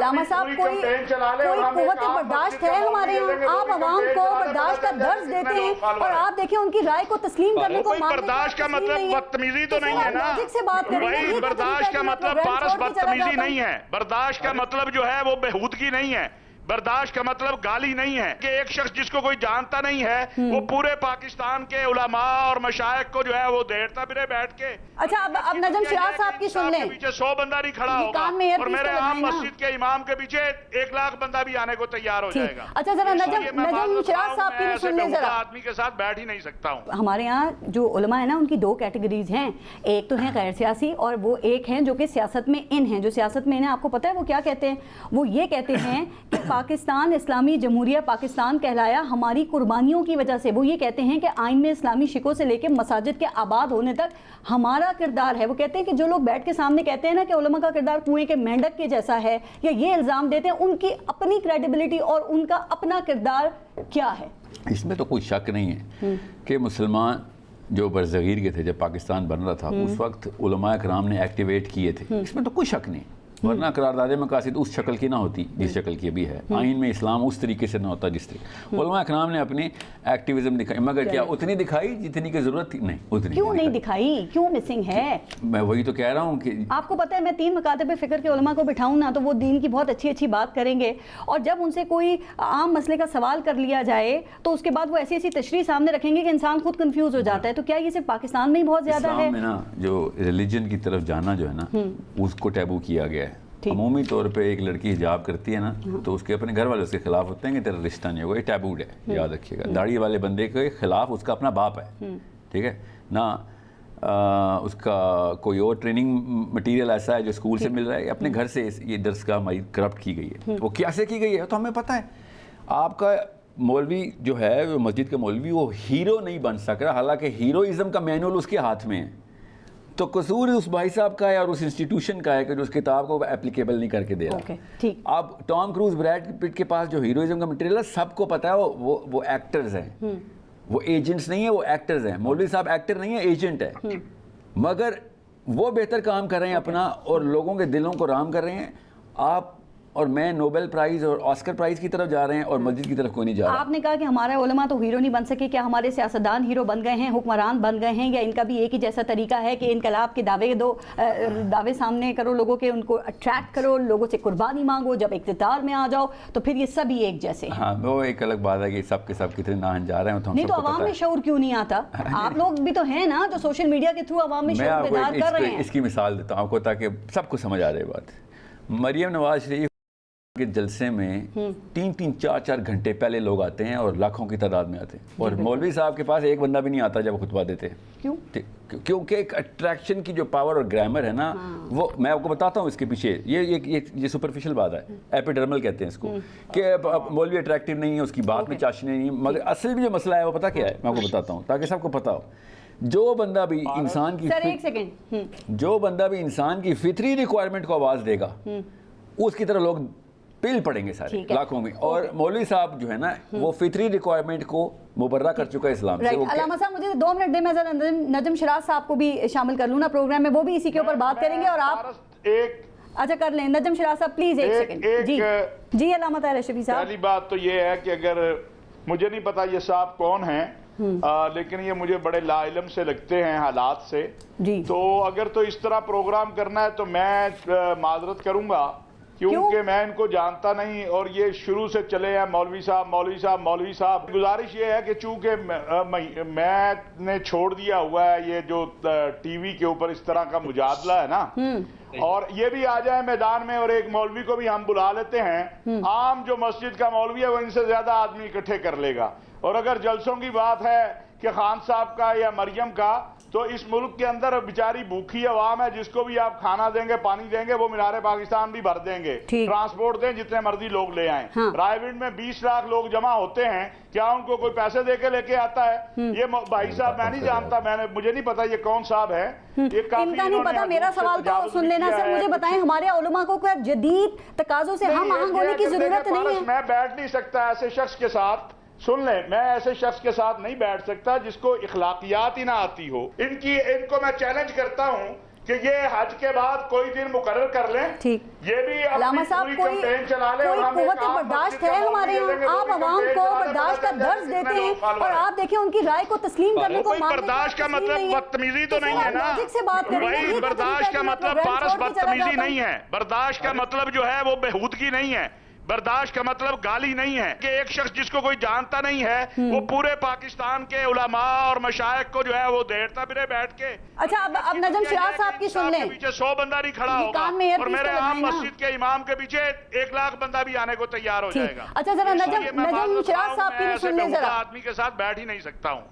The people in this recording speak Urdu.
علامہ صاحب کوئی قوت برداشت ہے ہمارے یہاں؟ آپ عوام کو برداشت کا درس دیتے ہیں اور آپ دیکھیں ان کی رائے کو تسلیم کرنے کو برداشت کا مطلب بدتمیزی تو نہیں ہے نا بھائی، برداشت کا مطلب پارس بدتمیزی نہیں ہے، برداشت کا مطلب جو ہے وہ بہودگی نہیں ہے، برداشت کا مطلب گالی نہیں ہے کہ ایک شخص جس کو کوئی جانتا نہیں ہے وہ پورے پاکستان کے علماء اور مشائخ کو جو ہے وہ دیڑتا پھرے بیٹھ کے. اچھا اب نجم شراز صاحب کی سن لیں. پیچھے 100 بندہ نہیں کھڑا ہوگا اور میرے عام مسجد کے امام کے پیچھے 1 لاکھ بندہ بھی آنے کو تیار ہو جائے گا. اچھا ذرا نجم شراز صاحب کی بھی سن لیں ذرا. آدمی کے ساتھ بیٹھ ہی نہیں سکتا ہوں. ہمارے یہاں جو علماء ہیں نا ان کی 2 کیٹیگریز ہیں، ایک تو ہیں غیر سیاسی اور وہ ایک ہیں جو کہ سیاست میں ان ہیں. جو سیاست میں انہیں آپ کو پتہ ہے وہ کیا کہتے ہیں؟ وہ یہ کہتے ہیں کہ پاکستان اسلامی جمہوریہ پاکستان کہلایا ہماری قربانیوں کی وجہ سے. وہ یہ کہتے ہیں کہ آئین میں اسلامی شکوں سے لے کے مساجد کے آباد ہونے تک ہمارا کردار ہے. وہ کہتے ہیں کہ جو لوگ بیٹھ کے سامنے کہتے ہیں نا کہ علماء کا کردار کنویں کے مینڈک کے جیسا ہے یا یہ الزام دیتے ہیں، ان کی اپنی کریڈیبلٹی اور ان کا اپنا کردار کیا ہے؟ اس میں تو کوئی شک نہیں ہے کہ مسلمان جو برصغیر کے تھے جب پاکستان بن رہا تھا اس وقت علماء کرام نے ایکٹیویٹ کیے تھے، اس میں تو کوئی شک نہیں. ورنہ قرارداد مقاصد اس شکل کی نہ ہوتی جس شکل کی بھی ہے. آئین میں اسلام اس طریقے سے نہ ہوتا جس طریقے. علماء اکرام نے اپنی ایکٹیویزم دکھائی، مگر کیا اتنی دکھائی جتنی کی ضرورت تھی؟ نہیں. اتنی کیوں نہیں دکھائی؟ کیوں مسنگ ہے؟ میں وہی تو کہہ رہا ہوں کہ آپ کو پتہ ہے میں 3 مکاتب فکر کے علماء کو بٹھاؤں نا تو وہ دین کی بہت اچھی بات کریں گے، اور جب ان سے کوئی عام مسئلے کا سوال کر لیا جائے تو اس کے بعد وہ ایسی تشریح سامنے رکھیں گے کہ انسان خود کنفیوز ہو جاتا ہے. تو کیا یہ صرف پاکستان میں ہی بہت زیادہ ہے؟ اسلام میں نا جو ریلیجن کی طرف جانا جو ہے نا اس کو ٹیبو کیا گیا ہے. عمومی طور پہ ایک لڑکی حجاب کرتی ہے نا تو اس کے اپنے گھر والے اس کے خلاف ہوتے ہیں کہ تیرا رشتہ نہیں ہوگا. یہ ٹیبوڈ ہے، یاد رکھیے گا. داڑھی والے بندے کے خلاف اس کا اپنا باپ ہے، ٹھیک ہے نہ اس کا کوئی اور ٹریننگ مٹیریل ایسا ہے جو اسکول سے مل رہا ہے. اپنے گھر سے یہ درسگاہ ہماری کرپٹ کی گئی ہے. وہ کیسے کی گئی ہے تو ہمیں پتہ ہے. آپ کا مولوی جو ہے وہ مسجد کا مولوی وہ ہیرو نہیں بن سک رہا، حالانکہ ہیروئزم کا مینول اس کے ہاتھ میں ہے. تو قصور اس بھائی صاحب کا ہے اور اس انسٹیٹیوشن کا ہے کہ جو اس کتاب کو اپلیکیبل نہیں کر کے دے رہا. اب ٹام کروز، بریڈ پٹ کے پاس جو ہیروئزم کا مٹیریل ہے سب کو پتہ ہے وہ ایکٹرز ہیں، وہ ایجنٹس نہیں ہیں، وہ ایکٹرز ہیں. مولوی صاحب ایکٹر نہیں ہے، ایجنٹ ہے. مگر وہ بہتر کام کر رہے ہیں اپنا اور لوگوں کے دلوں کو رام کر رہے ہیں. آپ اور میں نوبل پرائز اور آسکر پرائز کی طرف جا رہے ہیں اور مسجد کی طرف کوئی نہیں جا رہا. آپ نے کہا کہ ہمارے علماء تو ہیرو نہیں بن سکے. کیا ہمارے سیاستدان ہیرو بن گئے ہیں، حکمران بن گئے ہیں، یا ان کا بھی ایک ہی جیسا طریقہ ہے کہ انقلاب کے دعوے سامنے کرو لوگوں کے، ان کو اٹریکٹ کرو، لوگوں سے قربانی مانگو، جب اقتدار میں آ جاؤ تو پھر یہ سب ہی ایک جیسے؟ ہاں وہ ایک الگ بات ہے کہ سب کے سب کتنے ناہن جا رہے ہیں. نہیں تو عوام میں شعور کیوں نہیں آتا؟ آپ لوگ بھی تو ہیں نا جو سوشل میڈیا کے تھرو عوام میں شعور بیدار کر رہے ہیں. اس کی مثال دیتا ہوں آپ کو تاکہ سب کو سمجھ آ رہے بات. مریم نواز شریف کے جلسے میں 3-3 4-4 گھنٹے پہلے لوگ آتے ہیں اور لاکھوں کی تعداد میں آتے ہیں، اور مولوی صاحب کے پاس ایک بندہ بھی نہیں آتا جب خطبہ دیتے ہیں. کیوں؟ کیونکہ ایک اٹریکشن کی جو پاور اور گرامر ہے نا وہ میں آپ کو بتاتا ہوں اس کے پیچھے یہ سپرفیشل بات ہے، ایپیڈرمل کہتے ہیں اس کو، کہ مولوی اٹریکٹیو نہیں ہے، اس کی بات میں چاشنی نہیں. مگر اصل میں جو مسئلہ ہے وہ پتہ کیا ہے، میں آپ کو بتاتا ہوں تاکہ سب کو پتہ ہو. جو بندہ بھی انسان کی فطری ریکوائرمنٹ کو آواز دے گا اس کی طرح لوگ پل پڑیں گے سارے لاکھوں میں. اور مولوی صاحب جو ہے نا وہ فطری ریکوائرمنٹ کو مبرہ کر چکا ہے اسلام سے. علامہ صاحب مجھے 2 منٹ دیں، میں نجم شراز صاحب کو بھی شامل کر لوں نا پروگرام میں، وہ بھی اسی کے اوپر بات کریں گے. اور آپ اچھا کر لیں نجم شراز صاحب پلیز 1 سیکنڈ. جی علامہ طاہر اشرفی صاحب. پہلی بات تو یہ ہے کہ اگر مجھے نہیں پتا یہ صاحب کون ہیں لیکن یہ مجھے بڑے لا علم سے لگتے ہیں حالات سے، تو اگر تو اس طرح پروگرام کرنا ہے تو میں معذرت کروں گا کیونکہ میں ان کو جانتا نہیں اور یہ شروع سے چلے ہیں مولوی صاحب مولوی صاحب مولوی صاحب. گزارش یہ ہے کہ چونکہ میں نے چھوڑ دیا ہوا ہے یہ جو ٹی وی کے اوپر اس طرح کا مجادلہ ہے نا، اور یہ بھی آ جائے میدان میں اور ایک مولوی کو بھی ہم بلا لیتے ہیں، عام جو مسجد کا مولوی ہے وہ ان سے زیادہ آدمی اکٹھے کر لے گا. اور اگر جلسوں کی بات ہے کہ خان صاحب کا یا مریم کا، تو اس ملک کے اندر بیچاری بھوکی عوام ہے، جس کو بھی آپ کھانا دیں گے پانی دیں گے وہ مینار پاکستان بھی بھر دیں گے، ٹرانسپورٹ دیں جتنے مرضی لوگ لے آئیں. رائے ونڈ میں 20 لاکھ لوگ جمع ہوتے ہیں، کیا ان کو کوئی پیسے دے کے لے کے آتا ہے؟ یہ بھائی صاحب میں نہیں جانتا، مجھے نہیں پتا یہ کون صاحب ہے، ان کا نہیں پتا. میرا سوال تو سن لینا سر، مجھے بتائیں ہمارے علماء کو کوئی جدید تقاضوں سے ہم آہنگ ہونے کی ضرورت نہیں ہے؟ میں بیٹھ نہیں سکتا ایسے شخص کے ساتھ، سن لیں، میں ایسے شخص کے ساتھ نہیں بیٹھ سکتا جس کو اخلاقیات ہی نہ آتی ہو. ان کو میں چیلنج کرتا ہوں کہ یہ حج کے بعد کوئی دن مقرر کر لیں, یہ بھی علامہ صاحب کوئی قوت برداشت ہے ہمارے یہاں, آپ عوام کو برداشت کا درس دیتے ہیں اور آپ دیکھیں ان کی رائے کو تسلیم کرنے کو برداشت کا مطلب بدتمیزی تو نہیں ہے نا بھائی, برداشت کا مطلب پارس بدتمیزی نہیں ہے, برداشت کا مطلب جو ہے وہ بہودگی نہیں ہے, برداشت کا مطلب گالی نہیں ہے کہ ایک شخص جس کو کوئی جانتا نہیں ہے وہ پورے پاکستان کے علماء اور مشائخ کو جو ہے وہ دیڑتا پھرے بیٹھ کے. اچھا اب نجم شراز صاحب کی سن لیں, پیچھے 100 بندہ نہیں کھڑا ہوگا اور میرے عام مسجد کے امام کے پیچھے 1 لاکھ بندہ بھی آنے کو تیار ہو جائے گا. اچھا ذرا نجم شراز صاحب کی بھی سن لیں ذرا. آدمی کے ساتھ بیٹھ ہی نہیں سکتا ہوں.